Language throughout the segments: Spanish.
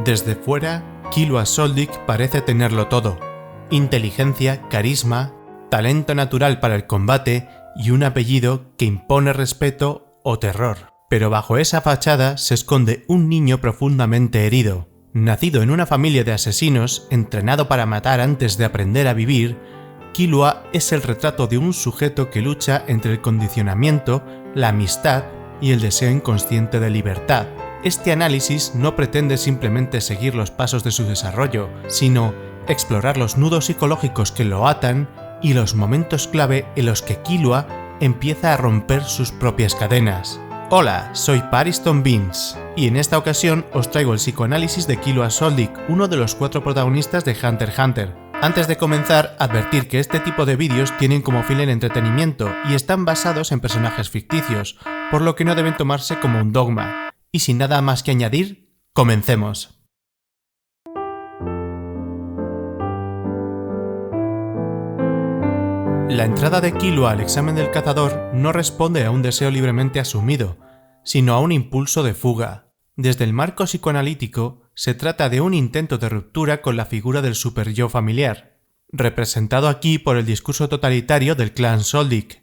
Desde fuera, Killua Soldic parece tenerlo todo: inteligencia, carisma, talento natural para el combate y un apellido que impone respeto o terror. Pero bajo esa fachada se esconde un niño profundamente herido. Nacido en una familia de asesinos, entrenado para matar antes de aprender a vivir, Killua es el retrato de un sujeto que lucha entre el condicionamiento, la amistad y el deseo inconsciente de libertad. Este análisis no pretende simplemente seguir los pasos de su desarrollo, sino explorar los nudos psicológicos que lo atan y los momentos clave en los que Killua empieza a romper sus propias cadenas. Hola, soy Pariston Beans, y en esta ocasión os traigo el psicoanálisis de Killua Soldic, uno de los 4 protagonistas de Hunter x Hunter. Antes de comenzar, advertir que este tipo de vídeos tienen como fin el entretenimiento y están basados en personajes ficticios, por lo que no deben tomarse como un dogma. Y sin nada más que añadir, comencemos. La entrada de Killua al examen del cazador no responde a un deseo libremente asumido, sino a un impulso de fuga. Desde el marco psicoanalítico, se trata de un intento de ruptura con la figura del superyo familiar, representado aquí por el discurso totalitario del clan Soldic.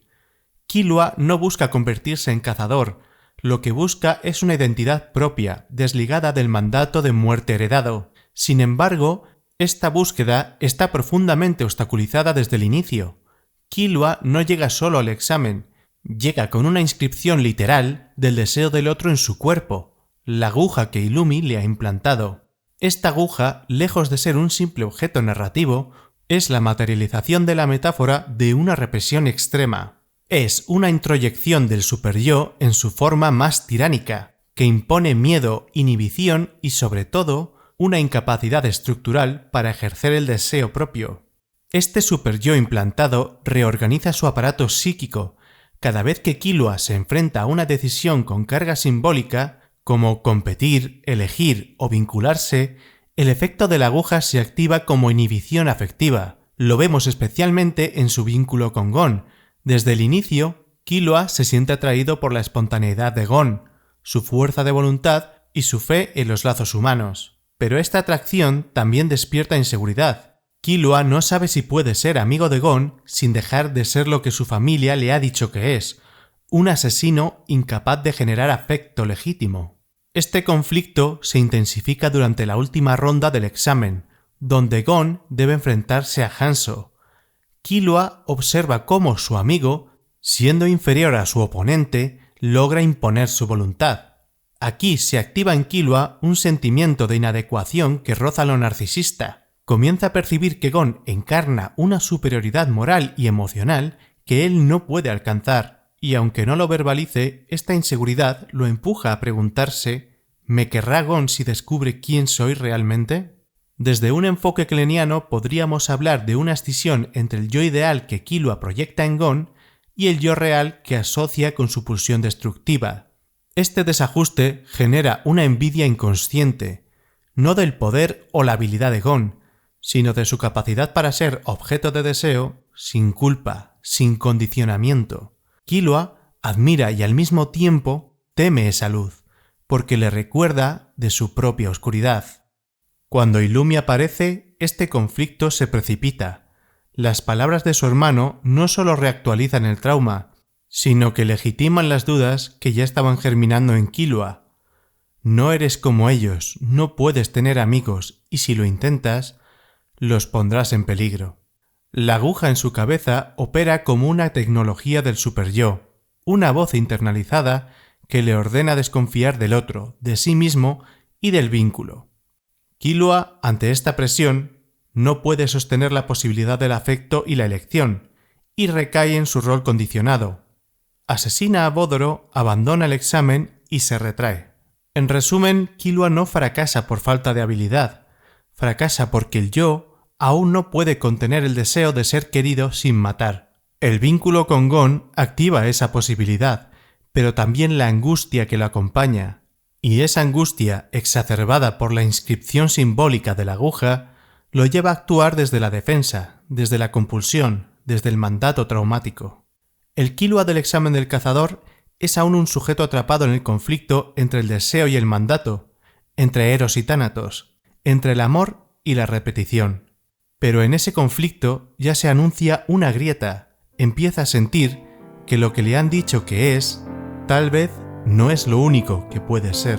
Killua no busca convertirse en cazador, lo que busca es una identidad propia, desligada del mandato de muerte heredado. Sin embargo, esta búsqueda está profundamente obstaculizada desde el inicio. Killua no llega solo al examen, llega con una inscripción literal del deseo del otro en su cuerpo, la aguja que Illumi le ha implantado. Esta aguja, lejos de ser un simple objeto narrativo, es la materialización de la metáfora de una represión extrema. Es una introyección del superyo en su forma más tiránica, que impone miedo, inhibición y, sobre todo, una incapacidad estructural para ejercer el deseo propio. Este superyo implantado reorganiza su aparato psíquico. Cada vez que Killua se enfrenta a una decisión con carga simbólica, como competir, elegir o vincularse, el efecto de la aguja se activa como inhibición afectiva. Lo vemos especialmente en su vínculo con Gon. Desde el inicio, Killua se siente atraído por la espontaneidad de Gon, su fuerza de voluntad y su fe en los lazos humanos. Pero esta atracción también despierta inseguridad. Killua no sabe si puede ser amigo de Gon sin dejar de ser lo que su familia le ha dicho que es, un asesino incapaz de generar afecto legítimo. Este conflicto se intensifica durante la última ronda del examen, donde Gon debe enfrentarse a Hanzo. Killua observa cómo su amigo, siendo inferior a su oponente, logra imponer su voluntad. Aquí se activa en Killua un sentimiento de inadecuación que roza lo narcisista. Comienza a percibir que Gon encarna una superioridad moral y emocional que él no puede alcanzar, y aunque no lo verbalice, esta inseguridad lo empuja a preguntarse: ¿me querrá Gon si descubre quién soy realmente? Desde un enfoque kleniano podríamos hablar de una escisión entre el yo ideal que Killua proyecta en Gon y el yo real que asocia con su pulsión destructiva. Este desajuste genera una envidia inconsciente, no del poder o la habilidad de Gon, sino de su capacidad para ser objeto de deseo sin culpa, sin condicionamiento. Killua admira y al mismo tiempo teme esa luz, porque le recuerda de su propia oscuridad. Cuando Illumi aparece, este conflicto se precipita. Las palabras de su hermano no solo reactualizan el trauma, sino que legitiman las dudas que ya estaban germinando en Killua. No eres como ellos, no puedes tener amigos, y si lo intentas, los pondrás en peligro. La aguja en su cabeza opera como una tecnología del superyo, una voz internalizada que le ordena desconfiar del otro, de sí mismo y del vínculo. Killua, ante esta presión, no puede sostener la posibilidad del afecto y la elección, y recae en su rol condicionado. Asesina a Bodoro, abandona el examen y se retrae. En resumen, Killua no fracasa por falta de habilidad, fracasa porque el yo aún no puede contener el deseo de ser querido sin matar. El vínculo con Gon activa esa posibilidad, pero también la angustia que lo acompaña. Y esa angustia, exacerbada por la inscripción simbólica de la aguja, lo lleva a actuar desde la defensa, desde la compulsión, desde el mandato traumático. El Killua del examen del cazador es aún un sujeto atrapado en el conflicto entre el deseo y el mandato, entre Eros y Tánatos, entre el amor y la repetición. Pero en ese conflicto ya se anuncia una grieta, empieza a sentir que lo que le han dicho que es, tal vez no es lo único que puede ser.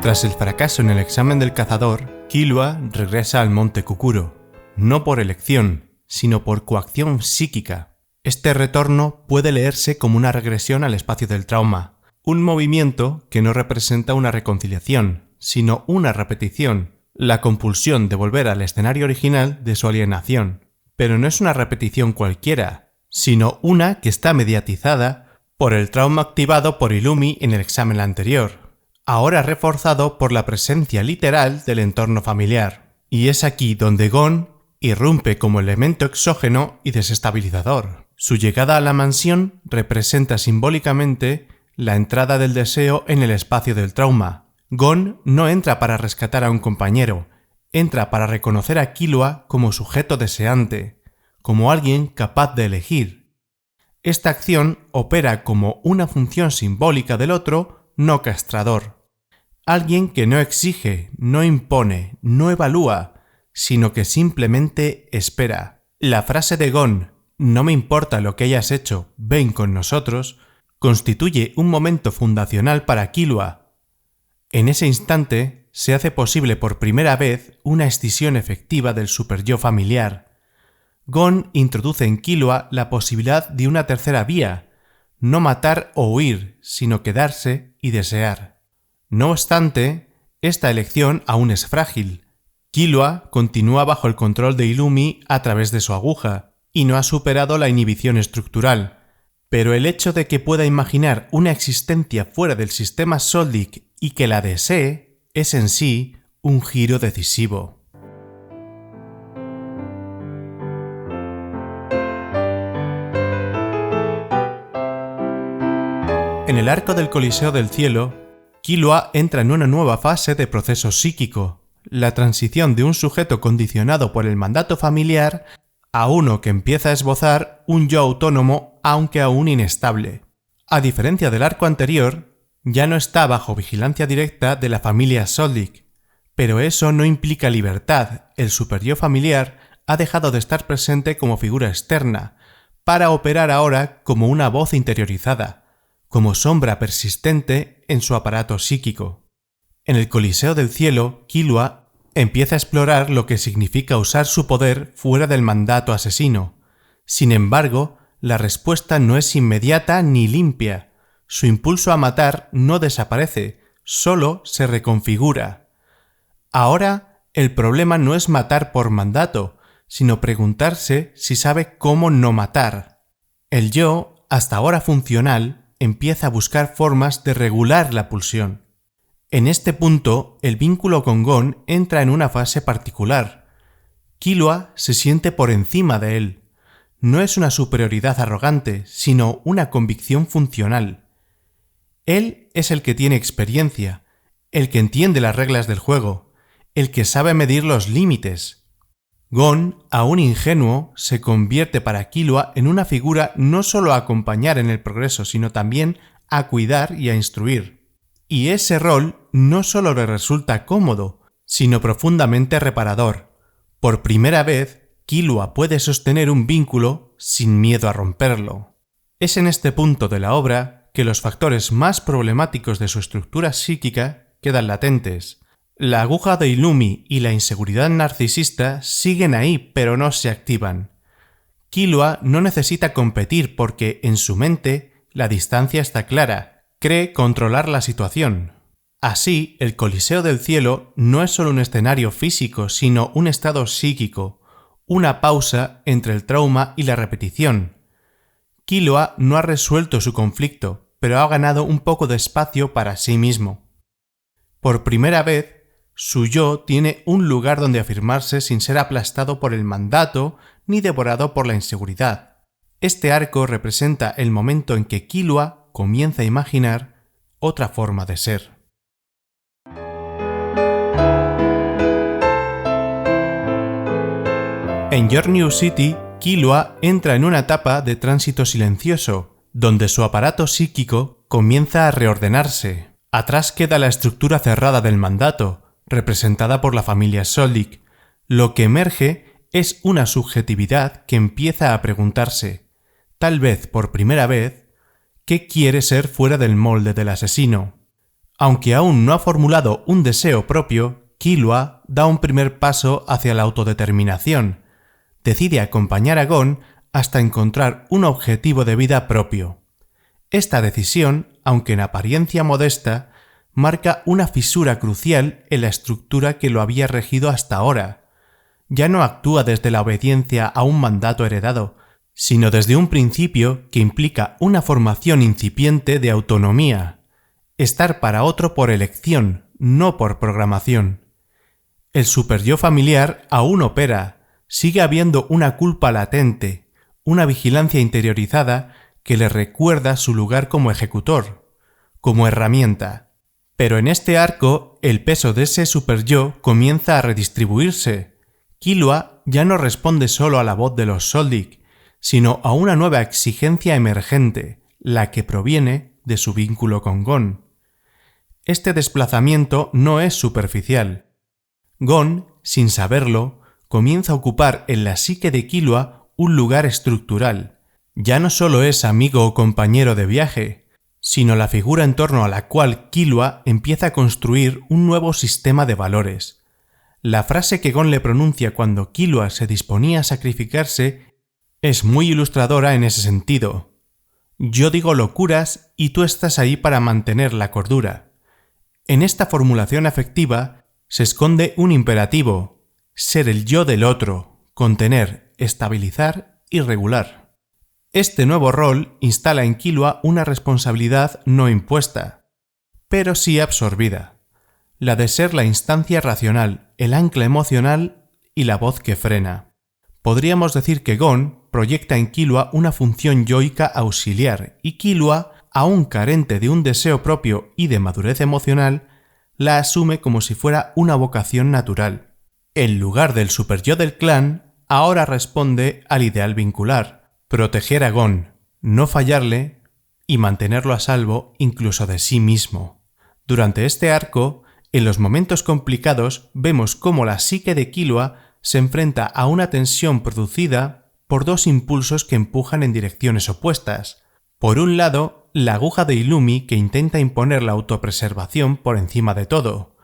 Tras el fracaso en el examen del cazador, Killua regresa al monte Kukuro, no por elección, sino por coacción psíquica. Este retorno puede leerse como una regresión al espacio del trauma, un movimiento que no representa una reconciliación, sino una repetición, la compulsión de volver al escenario original de su alienación. Pero no es una repetición cualquiera, sino una que está mediatizada por el trauma activado por Illumi en el examen anterior, ahora reforzado por la presencia literal del entorno familiar. Y es aquí donde Gon irrumpe como elemento exógeno y desestabilizador. Su llegada a la mansión representa simbólicamente la entrada del deseo en el espacio del trauma. Gon no entra para rescatar a un compañero, entra para reconocer a Killua como sujeto deseante, como alguien capaz de elegir. Esta acción opera como una función simbólica del otro no castrador. Alguien que no exige, no impone, no evalúa, sino que simplemente espera. La frase de Gon, "No me importa lo que hayas hecho, ven con nosotros", constituye un momento fundacional para Killua. En ese instante se hace posible por primera vez una escisión efectiva del superyo familiar. Gon introduce en Killua la posibilidad de una tercera vía, no matar o huir, sino quedarse y desear. No obstante, esta elección aún es frágil. Killua continúa bajo el control de Illumi a través de su aguja, y no ha superado la inhibición estructural. Pero el hecho de que pueda imaginar una existencia fuera del sistema Soldic y que la desee es en sí un giro decisivo. En el arco del Coliseo del Cielo, Killua entra en una nueva fase de proceso psíquico, la transición de un sujeto condicionado por el mandato familiar a uno que empieza a esbozar un yo autónomo aunque aún inestable. A diferencia del arco anterior, ya no está bajo vigilancia directa de la familia Soldic, pero eso no implica libertad. El superyo familiar ha dejado de estar presente como figura externa, para operar ahora como una voz interiorizada, como sombra persistente en su aparato psíquico. En el Coliseo del Cielo, Killua empieza a explorar lo que significa usar su poder fuera del mandato asesino. Sin embargo, la respuesta no es inmediata ni limpia. Su impulso a matar no desaparece, solo se reconfigura. Ahora, el problema no es matar por mandato, sino preguntarse si sabe cómo no matar. El yo, hasta ahora funcional, empieza a buscar formas de regular la pulsión. En este punto, el vínculo con Gon entra en una fase particular. Killua se siente por encima de él. No es una superioridad arrogante, sino una convicción funcional. Él es el que tiene experiencia, el que entiende las reglas del juego, el que sabe medir los límites. Gon, aún ingenuo, se convierte para Killua en una figura no solo a acompañar en el progreso, sino también a cuidar y a instruir. Y ese rol no solo le resulta cómodo, sino profundamente reparador. Por primera vez, Killua puede sostener un vínculo sin miedo a romperlo. Es en este punto de la obra que los factores más problemáticos de su estructura psíquica quedan latentes. La aguja de Illumi y la inseguridad narcisista siguen ahí, pero no se activan. Killua no necesita competir porque, en su mente, la distancia está clara, cree controlar la situación. Así, el Coliseo del Cielo no es solo un escenario físico, sino un estado psíquico, una pausa entre el trauma y la repetición. Killua no ha resuelto su conflicto, pero ha ganado un poco de espacio para sí mismo. Por primera vez, su yo tiene un lugar donde afirmarse sin ser aplastado por el mandato ni devorado por la inseguridad. Este arco representa el momento en que Killua comienza a imaginar otra forma de ser. En Your New City, Killua entra en una etapa de tránsito silencioso, donde su aparato psíquico comienza a reordenarse. Atrás queda la estructura cerrada del mandato, representada por la familia Soldic. Lo que emerge es una subjetividad que empieza a preguntarse, tal vez por primera vez, ¿qué quiere ser fuera del molde del asesino? Aunque aún no ha formulado un deseo propio, Killua da un primer paso hacia la autodeterminación. Decide acompañar a Gon hasta encontrar un objetivo de vida propio. Esta decisión, aunque en apariencia modesta, marca una fisura crucial en la estructura que lo había regido hasta ahora. Ya no actúa desde la obediencia a un mandato heredado, sino desde un principio que implica una formación incipiente de autonomía. Estar para otro por elección, no por programación. El superyo familiar aún opera, sigue habiendo una culpa latente, una vigilancia interiorizada que le recuerda su lugar como ejecutor, como herramienta. Pero en este arco, el peso de ese superyo comienza a redistribuirse. Killua ya no responde solo a la voz de los Soldic, sino a una nueva exigencia emergente, la que proviene de su vínculo con Gon. Este desplazamiento no es superficial. Gon, sin saberlo, comienza a ocupar en la psique de Killua un lugar estructural. Ya no solo es amigo o compañero de viaje, sino la figura en torno a la cual Killua empieza a construir un nuevo sistema de valores. La frase que Gon le pronuncia cuando Killua se disponía a sacrificarse es muy ilustradora en ese sentido. Yo digo locuras y tú estás ahí para mantener la cordura. En esta formulación afectiva se esconde un imperativo: ser el yo del otro, contener, estabilizar y regular. Este nuevo rol instala en Killua una responsabilidad no impuesta, pero sí absorbida, la de ser la instancia racional, el ancla emocional y la voz que frena. Podríamos decir que Gon proyecta en Killua una función yoica auxiliar y Killua, aún carente de un deseo propio y de madurez emocional, la asume como si fuera una vocación natural. En lugar del superyo del clan, ahora responde al ideal vincular: proteger a Gon, no fallarle y mantenerlo a salvo incluso de sí mismo. Durante este arco, en los momentos complicados, vemos cómo la psique de Killua se enfrenta a una tensión producida por dos impulsos que empujan en direcciones opuestas. Por un lado, la aguja de Illumi que intenta imponer la autopreservación por encima de todo,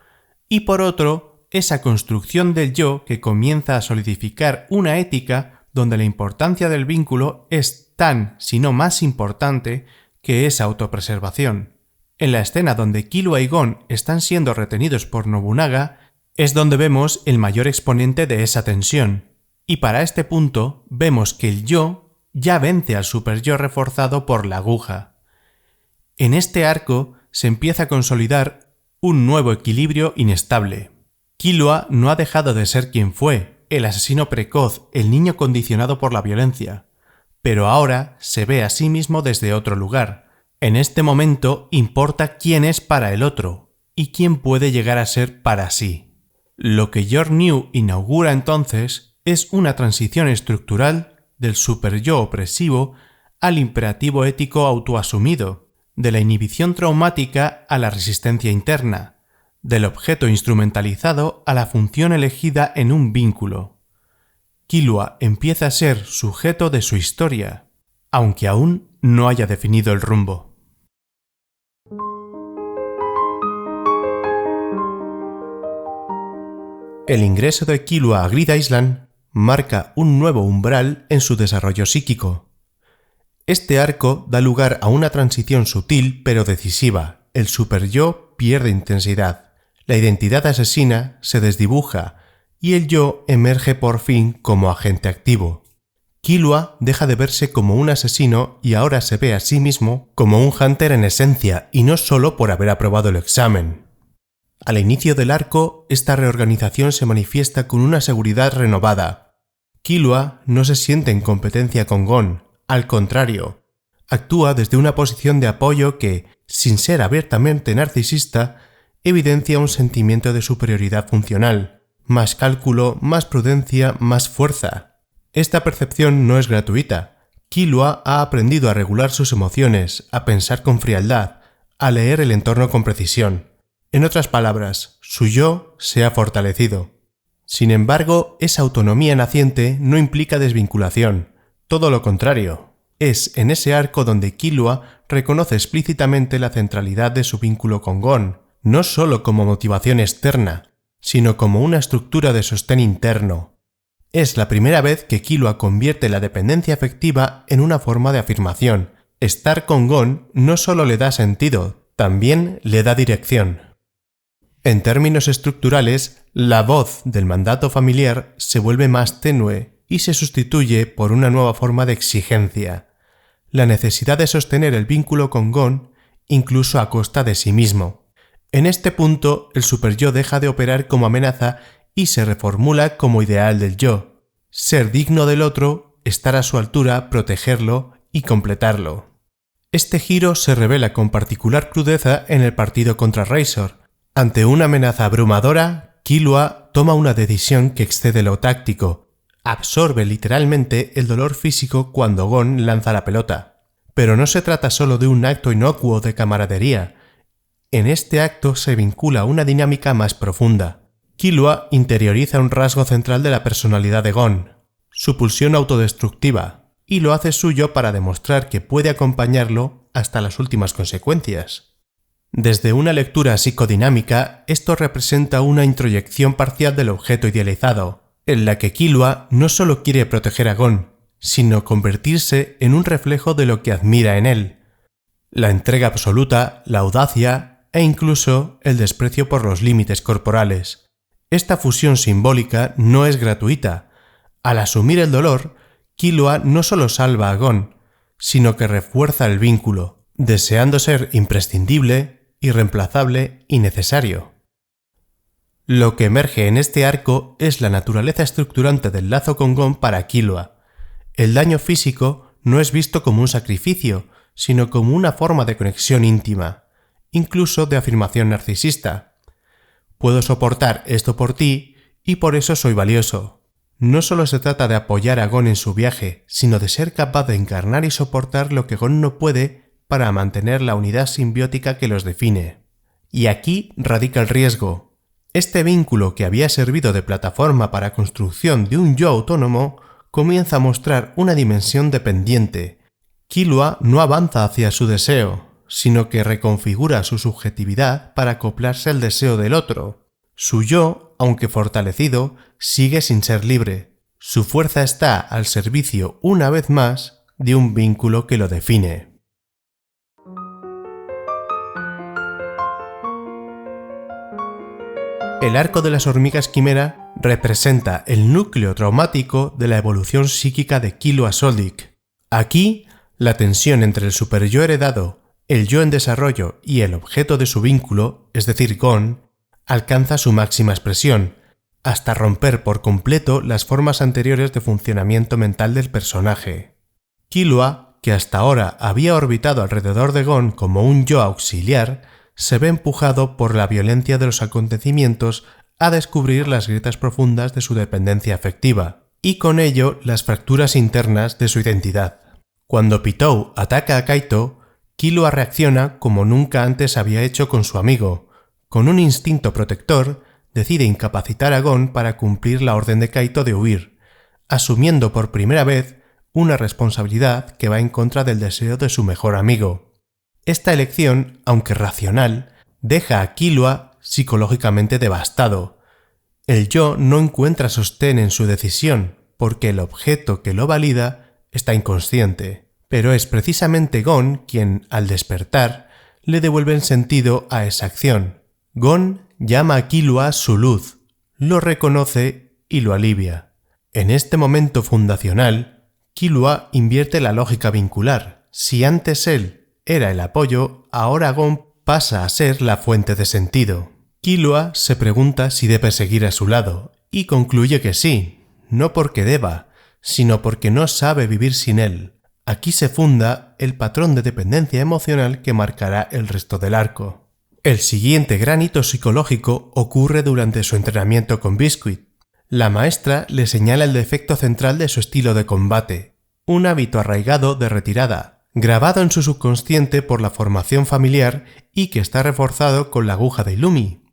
y por otro, esa construcción del yo que comienza a solidificar una ética donde la importancia del vínculo es tan, si no más importante, que esa autopreservación. En la escena donde Killua y Gon están siendo retenidos por Nobunaga, es donde vemos el mayor exponente de esa tensión, y para este punto vemos que el yo ya vence al superyo reforzado por la aguja. En este arco se empieza a consolidar un nuevo equilibrio inestable. Killua no ha dejado de ser quien fue, el asesino precoz, el niño condicionado por la violencia, pero ahora se ve a sí mismo desde otro lugar. En este momento importa quién es para el otro y quién puede llegar a ser para sí. Lo que York New inaugura entonces es una transición estructural del superyo opresivo al imperativo ético autoasumido, de la inhibición traumática a la resistencia interna, del objeto instrumentalizado a la función elegida en un vínculo. Killua empieza a ser sujeto de su historia, aunque aún no haya definido el rumbo. El ingreso de Killua a Grid Island marca un nuevo umbral en su desarrollo psíquico. Este arco da lugar a una transición sutil pero decisiva. El superyo pierde intensidad, la identidad asesina se desdibuja y el yo emerge por fin como agente activo. Killua deja de verse como un asesino y ahora se ve a sí mismo como un hunter en esencia y no solo por haber aprobado el examen. Al inicio del arco, esta reorganización se manifiesta con una seguridad renovada. Killua no se siente en competencia con Gon, al contrario, actúa desde una posición de apoyo que, sin ser abiertamente narcisista, evidencia un sentimiento de superioridad funcional, más cálculo, más prudencia, más fuerza. Esta percepción no es gratuita. Killua ha aprendido a regular sus emociones, a pensar con frialdad, a leer el entorno con precisión. En otras palabras, su yo se ha fortalecido. Sin embargo, esa autonomía naciente no implica desvinculación, todo lo contrario. Es en ese arco donde Killua reconoce explícitamente la centralidad de su vínculo con Gon, no solo como motivación externa, sino como una estructura de sostén interno. Es la primera vez que Killua convierte la dependencia afectiva en una forma de afirmación. Estar con Gon no solo le da sentido, también le da dirección. En términos estructurales, la voz del mandato familiar se vuelve más tenue y se sustituye por una nueva forma de exigencia. La necesidad de sostener el vínculo con Gon, incluso a costa de sí mismo. En este punto, el superyo deja de operar como amenaza y se reformula como ideal del yo. Ser digno del otro, estar a su altura, protegerlo y completarlo. Este giro se revela con particular crudeza en el partido contra Razor. Ante una amenaza abrumadora, Killua toma una decisión que excede lo táctico. Absorbe literalmente el dolor físico cuando Gon lanza la pelota. Pero no se trata solo de un acto inocuo de camaradería. En este acto se vincula una dinámica más profunda. Killua interioriza un rasgo central de la personalidad de Gon, su pulsión autodestructiva, y lo hace suyo para demostrar que puede acompañarlo hasta las últimas consecuencias. Desde una lectura psicodinámica, esto representa una introyección parcial del objeto idealizado, en la que Killua no solo quiere proteger a Gon, sino convertirse en un reflejo de lo que admira en él. La entrega absoluta, la audacia e incluso el desprecio por los límites corporales. Esta fusión simbólica no es gratuita. Al asumir el dolor, Killua no solo salva a Gon, sino que refuerza el vínculo, deseando ser imprescindible, irreemplazable y necesario. Lo que emerge en este arco es la naturaleza estructurante del lazo con Gon para Killua. El daño físico no es visto como un sacrificio, sino como una forma de conexión íntima, incluso de afirmación narcisista. Puedo soportar esto por ti y por eso soy valioso. No solo se trata de apoyar a Gon en su viaje, sino de ser capaz de encarnar y soportar lo que Gon no puede para mantener la unidad simbiótica que los define. Y aquí radica el riesgo. Este vínculo que había servido de plataforma para construcción de un yo autónomo comienza a mostrar una dimensión dependiente. Killua no avanza hacia su deseo, sino que reconfigura su subjetividad para acoplarse al deseo del otro. Su yo, aunque fortalecido, sigue sin ser libre. Su fuerza está al servicio, una vez más, de un vínculo que lo define. El arco de las hormigas quimera representa el núcleo traumático de la evolución psíquica de Killua Soldic. Aquí, la tensión entre el superyo heredado, el yo en desarrollo y el objeto de su vínculo, es decir, Gon, alcanza su máxima expresión, hasta romper por completo las formas anteriores de funcionamiento mental del personaje. Killua, que hasta ahora había orbitado alrededor de Gon como un yo auxiliar, se ve empujado por la violencia de los acontecimientos a descubrir las grietas profundas de su dependencia afectiva, y con ello las fracturas internas de su identidad. Cuando Pitou ataca a Kaito, Killua reacciona como nunca antes había hecho con su amigo. Con un instinto protector, decide incapacitar a Gon para cumplir la orden de Kaito de huir, asumiendo por primera vez una responsabilidad que va en contra del deseo de su mejor amigo. Esta elección, aunque racional, deja a Killua psicológicamente devastado. El yo no encuentra sostén en su decisión, porque el objeto que lo valida está inconsciente. Pero es precisamente Gon quien, al despertar, le devuelve el sentido a esa acción. Gon llama a Killua su luz, lo reconoce y lo alivia. En este momento fundacional, Killua invierte la lógica vincular. Si antes él era el apoyo, ahora Gon pasa a ser la fuente de sentido. Killua se pregunta si debe seguir a su lado, y concluye que sí, no porque deba, sino porque no sabe vivir sin él. Aquí se funda el patrón de dependencia emocional que marcará el resto del arco. El siguiente gran hito psicológico ocurre durante su entrenamiento con Biscuit. La maestra le señala el defecto central de su estilo de combate, un hábito arraigado de retirada, grabado en su subconsciente por la formación familiar y que está reforzado con la aguja de Illumi.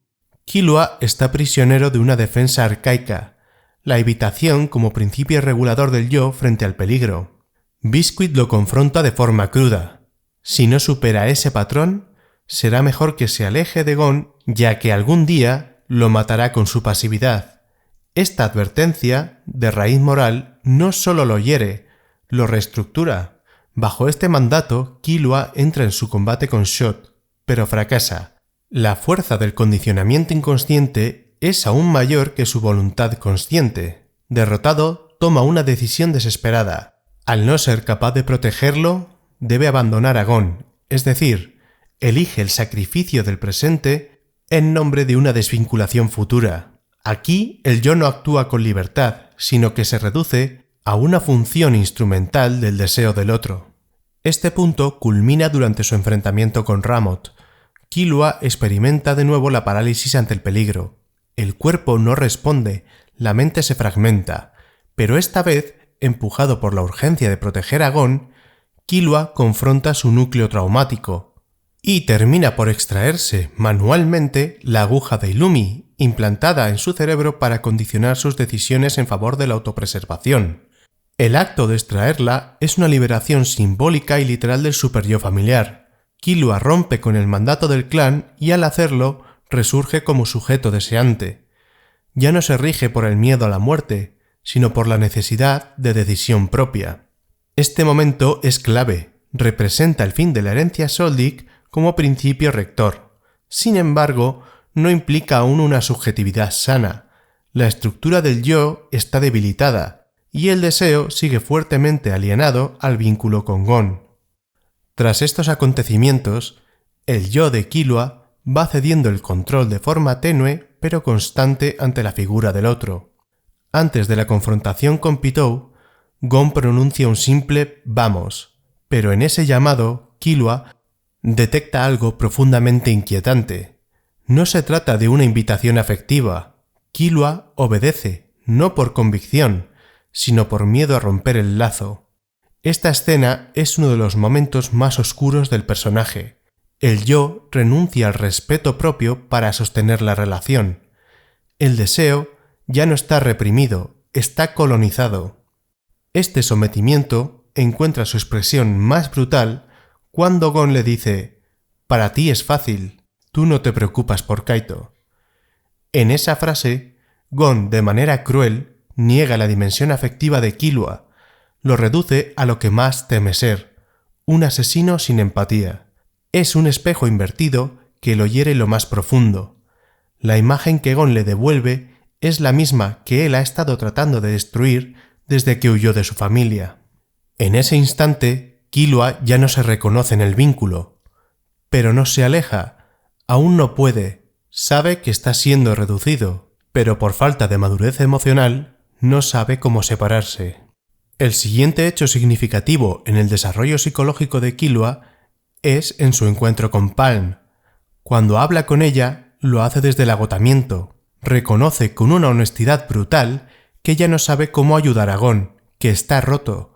Killua está prisionero de una defensa arcaica, la evitación como principio regulador del yo frente al peligro. Biscuit lo confronta de forma cruda. Si no supera ese patrón, será mejor que se aleje de Gon, ya que algún día lo matará con su pasividad. Esta advertencia, de raíz moral, no solo lo hiere, lo reestructura. Bajo este mandato, Killua entra en su combate con Shot, pero fracasa. La fuerza del condicionamiento inconsciente es aún mayor que su voluntad consciente. Derrotado, toma una decisión desesperada. Al no ser capaz de protegerlo, debe abandonar a Gon, es decir, elige el sacrificio del presente en nombre de una desvinculación futura. Aquí el yo no actúa con libertad, sino que se reduce a una función instrumental del deseo del otro. Este punto culmina durante su enfrentamiento con Ramot. Killua experimenta de nuevo la parálisis ante el peligro. El cuerpo no responde, la mente se fragmenta, pero esta vez, empujado por la urgencia de proteger a Gon, Killua confronta su núcleo traumático y termina por extraerse manualmente la aguja de Illumi, implantada en su cerebro para condicionar sus decisiones en favor de la autopreservación. El acto de extraerla es una liberación simbólica y literal del superyo familiar. Killua rompe con el mandato del clan y al hacerlo resurge como sujeto deseante. Ya no se rige por el miedo a la muerte, sino por la necesidad de decisión propia. Este momento es clave, representa el fin de la herencia Soldic como principio rector. Sin embargo, no implica aún una subjetividad sana. La estructura del yo está debilitada y el deseo sigue fuertemente alienado al vínculo con Gon. Tras estos acontecimientos, el yo de Killua va cediendo el control de forma tenue pero constante ante la figura del otro. Antes de la confrontación con Pitou, Gon pronuncia un simple «vamos», pero en ese llamado, Killua detecta algo profundamente inquietante. No se trata de una invitación afectiva. Killua obedece, no por convicción, sino por miedo a romper el lazo. Esta escena es uno de los momentos más oscuros del personaje. El yo renuncia al respeto propio para sostener la relación. El deseo ya no está reprimido, está colonizado. Este sometimiento encuentra su expresión más brutal cuando Gon le dice: «Para ti es fácil, tú no te preocupas por Kaito». En esa frase, Gon, de manera cruel, niega la dimensión afectiva de Killua, lo reduce a lo que más teme ser, un asesino sin empatía. Es un espejo invertido que lo hiere lo más profundo. La imagen que Gon le devuelve es la misma que él ha estado tratando de destruir desde que huyó de su familia. En ese instante, Killua ya no se reconoce en el vínculo, pero no se aleja, aún no puede, sabe que está siendo reducido, pero por falta de madurez emocional no sabe cómo separarse. El siguiente hecho significativo en el desarrollo psicológico de Killua es en su encuentro con Palm. Cuando habla con ella, lo hace desde el agotamiento. Reconoce con una honestidad brutal que ya no sabe cómo ayudar a Gon, que está roto,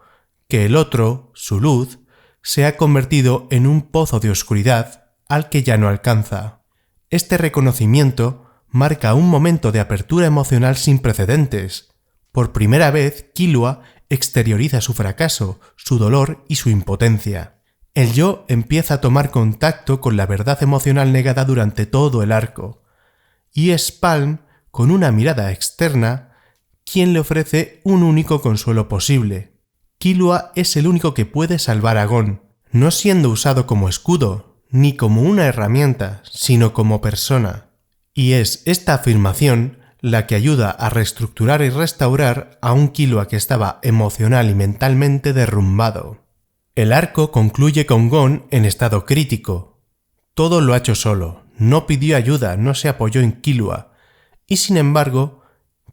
que el otro, su luz, se ha convertido en un pozo de oscuridad al que ya no alcanza. Este reconocimiento marca un momento de apertura emocional sin precedentes. Por primera vez, Killua exterioriza su fracaso, su dolor y su impotencia. El yo empieza a tomar contacto con la verdad emocional negada durante todo el arco. Y es Palm, con una mirada externa, quien le ofrece un único consuelo posible. Killua es el único que puede salvar a Gon, no siendo usado como escudo, ni como una herramienta, sino como persona. Y es esta afirmación la que ayuda a reestructurar y restaurar a un Killua que estaba emocional y mentalmente derrumbado. El arco concluye con Gon en estado crítico. Todo lo ha hecho solo, no pidió ayuda, no se apoyó en Killua, y sin embargo,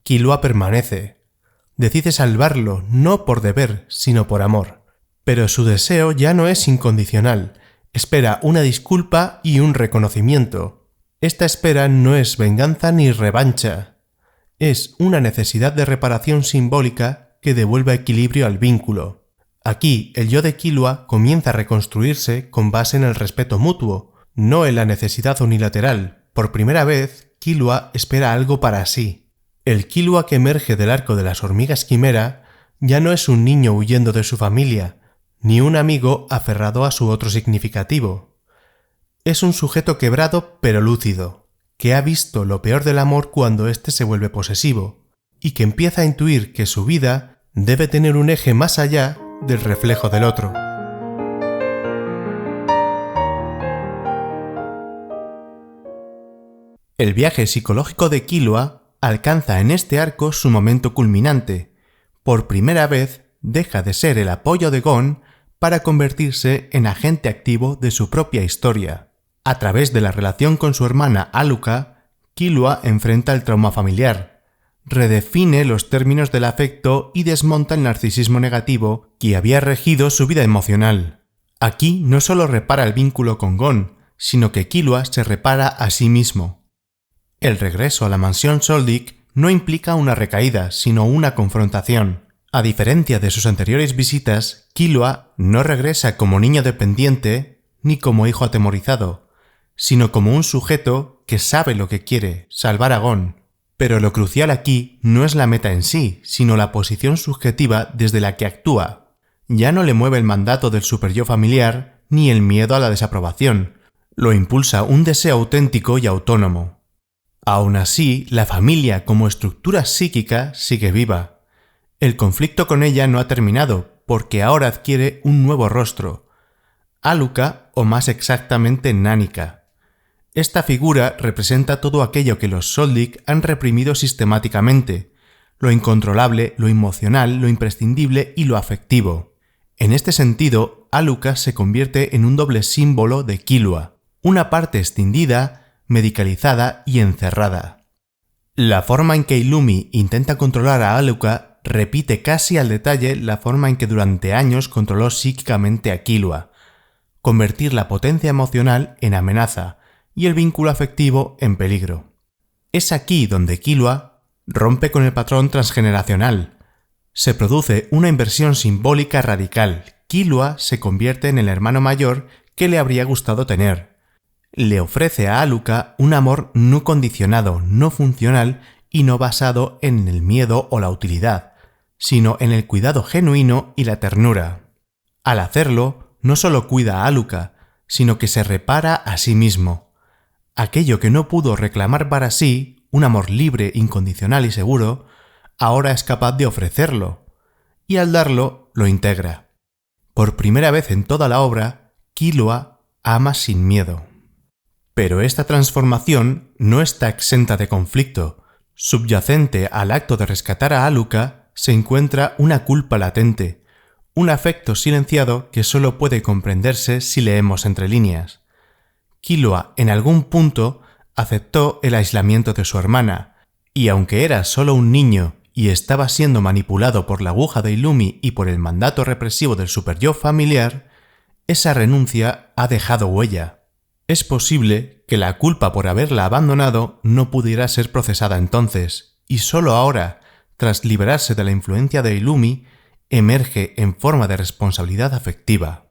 Killua permanece. Decide salvarlo, no por deber, sino por amor. Pero su deseo ya no es incondicional, espera una disculpa y un reconocimiento. Esta espera no es venganza ni revancha. Es una necesidad de reparación simbólica que devuelva equilibrio al vínculo. Aquí, el yo de Killua comienza a reconstruirse con base en el respeto mutuo, no en la necesidad unilateral. Por primera vez, Killua espera algo para sí. El Killua que emerge del arco de las hormigas quimera ya no es un niño huyendo de su familia, ni un amigo aferrado a su otro significativo. Es un sujeto quebrado pero lúcido, que ha visto lo peor del amor cuando éste se vuelve posesivo, y que empieza a intuir que su vida debe tener un eje más allá del reflejo del otro. El viaje psicológico de Killua alcanza en este arco su momento culminante. Por primera vez deja de ser el apoyo de Gon para convertirse en agente activo de su propia historia. A través de la relación con su hermana Alluka, Killua enfrenta el trauma familiar, redefine los términos del afecto y desmonta el narcisismo negativo que había regido su vida emocional. Aquí no solo repara el vínculo con Gon, sino que Killua se repara a sí mismo. El regreso a la mansión Soldic no implica una recaída, sino una confrontación. A diferencia de sus anteriores visitas, Killua no regresa como niño dependiente ni como hijo atemorizado, sino como un sujeto que sabe lo que quiere, salvar a Gon. Pero lo crucial aquí no es la meta en sí, sino la posición subjetiva desde la que actúa. Ya no le mueve el mandato del superyo familiar ni el miedo a la desaprobación. Lo impulsa un deseo auténtico y autónomo. Aún así, la familia como estructura psíquica sigue viva. El conflicto con ella no ha terminado, porque ahora adquiere un nuevo rostro. Alluka, o más exactamente Nanika. Esta figura representa todo aquello que los Soldic han reprimido sistemáticamente, lo incontrolable, lo emocional, lo imprescindible y lo afectivo. En este sentido, Alluka se convierte en un doble símbolo de Killua, una parte extendida, medicalizada y encerrada. La forma en que Illumi intenta controlar a Alluka repite casi al detalle la forma en que durante años controló psíquicamente a Killua, convertir la potencia emocional en amenaza y el vínculo afectivo en peligro. Es aquí donde Killua rompe con el patrón transgeneracional. Se produce una inversión simbólica radical. Killua se convierte en el hermano mayor que le habría gustado tener. Le ofrece a Alluka un amor no condicionado, no funcional y no basado en el miedo o la utilidad, sino en el cuidado genuino y la ternura. Al hacerlo, no solo cuida a Alluka, sino que se repara a sí mismo. Aquello que no pudo reclamar para sí, un amor libre, incondicional y seguro, ahora es capaz de ofrecerlo, y al darlo, lo integra. Por primera vez en toda la obra, Killua ama sin miedo. Pero esta transformación no está exenta de conflicto. Subyacente al acto de rescatar a Alluka se encuentra una culpa latente, un afecto silenciado que solo puede comprenderse si leemos entre líneas. Killua, en algún punto, aceptó el aislamiento de su hermana, y aunque era solo un niño y estaba siendo manipulado por la aguja de Illumi y por el mandato represivo del superyo familiar, esa renuncia ha dejado huella. Es posible que la culpa por haberla abandonado no pudiera ser procesada entonces, y solo ahora, tras liberarse de la influencia de Illumi, emerge en forma de responsabilidad afectiva.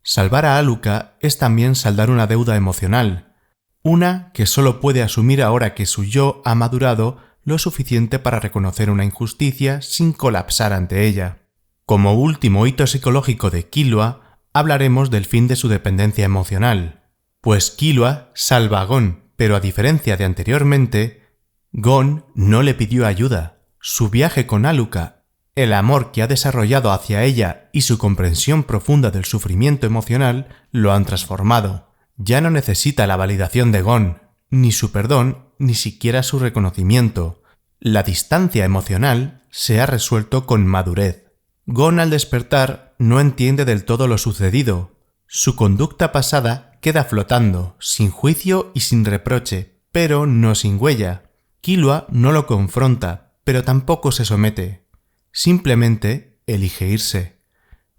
Salvar a Alluka es también saldar una deuda emocional, una que solo puede asumir ahora que su yo ha madurado lo suficiente para reconocer una injusticia sin colapsar ante ella. Como último hito psicológico de Killua, hablaremos del fin de su dependencia emocional. Pues Killua salva a Gon, pero a diferencia de anteriormente, Gon no le pidió ayuda. Su viaje con Alluka, el amor que ha desarrollado hacia ella y su comprensión profunda del sufrimiento emocional lo han transformado. Ya no necesita la validación de Gon, ni su perdón, ni siquiera su reconocimiento. La distancia emocional se ha resuelto con madurez. Gon al despertar no entiende del todo lo sucedido. Su conducta pasada queda flotando, sin juicio y sin reproche, pero no sin huella. Killua no lo confronta, pero tampoco se somete. Simplemente elige irse.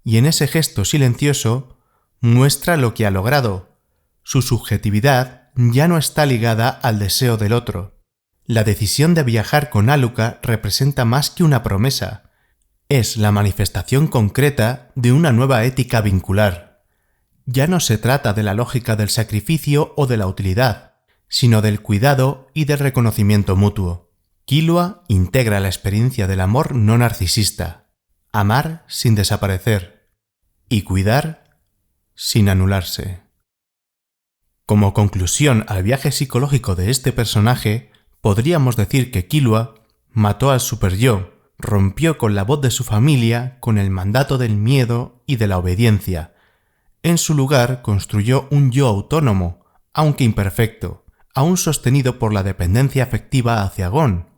Y en ese gesto silencioso muestra lo que ha logrado. Su subjetividad ya no está ligada al deseo del otro. La decisión de viajar con Alluka representa más que una promesa. Es la manifestación concreta de una nueva ética vincular. Ya no se trata de la lógica del sacrificio o de la utilidad, sino del cuidado y del reconocimiento mutuo. Killua integra la experiencia del amor no narcisista, amar sin desaparecer y cuidar sin anularse. Como conclusión al viaje psicológico de este personaje, podríamos decir que Killua mató al superyo, rompió con la voz de su familia, con el mandato del miedo y de la obediencia. En su lugar construyó un yo autónomo, aunque imperfecto, aún sostenido por la dependencia afectiva hacia Gon.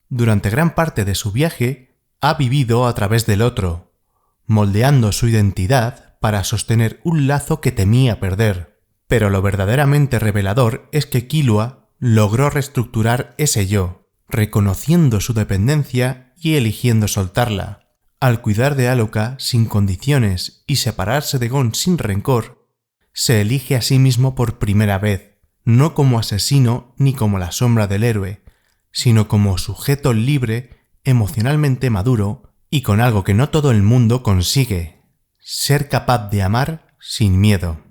Durante gran parte de su viaje, ha vivido a través del otro, moldeando su identidad para sostener un lazo que temía perder. Pero lo verdaderamente revelador es que Killua logró reestructurar ese yo, reconociendo su dependencia y eligiendo soltarla. Al cuidar de Alloka sin condiciones y separarse de Gon sin rencor, se elige a sí mismo por primera vez, no como asesino ni como la sombra del héroe, sino como sujeto libre, emocionalmente maduro y con algo que no todo el mundo consigue: ser capaz de amar sin miedo.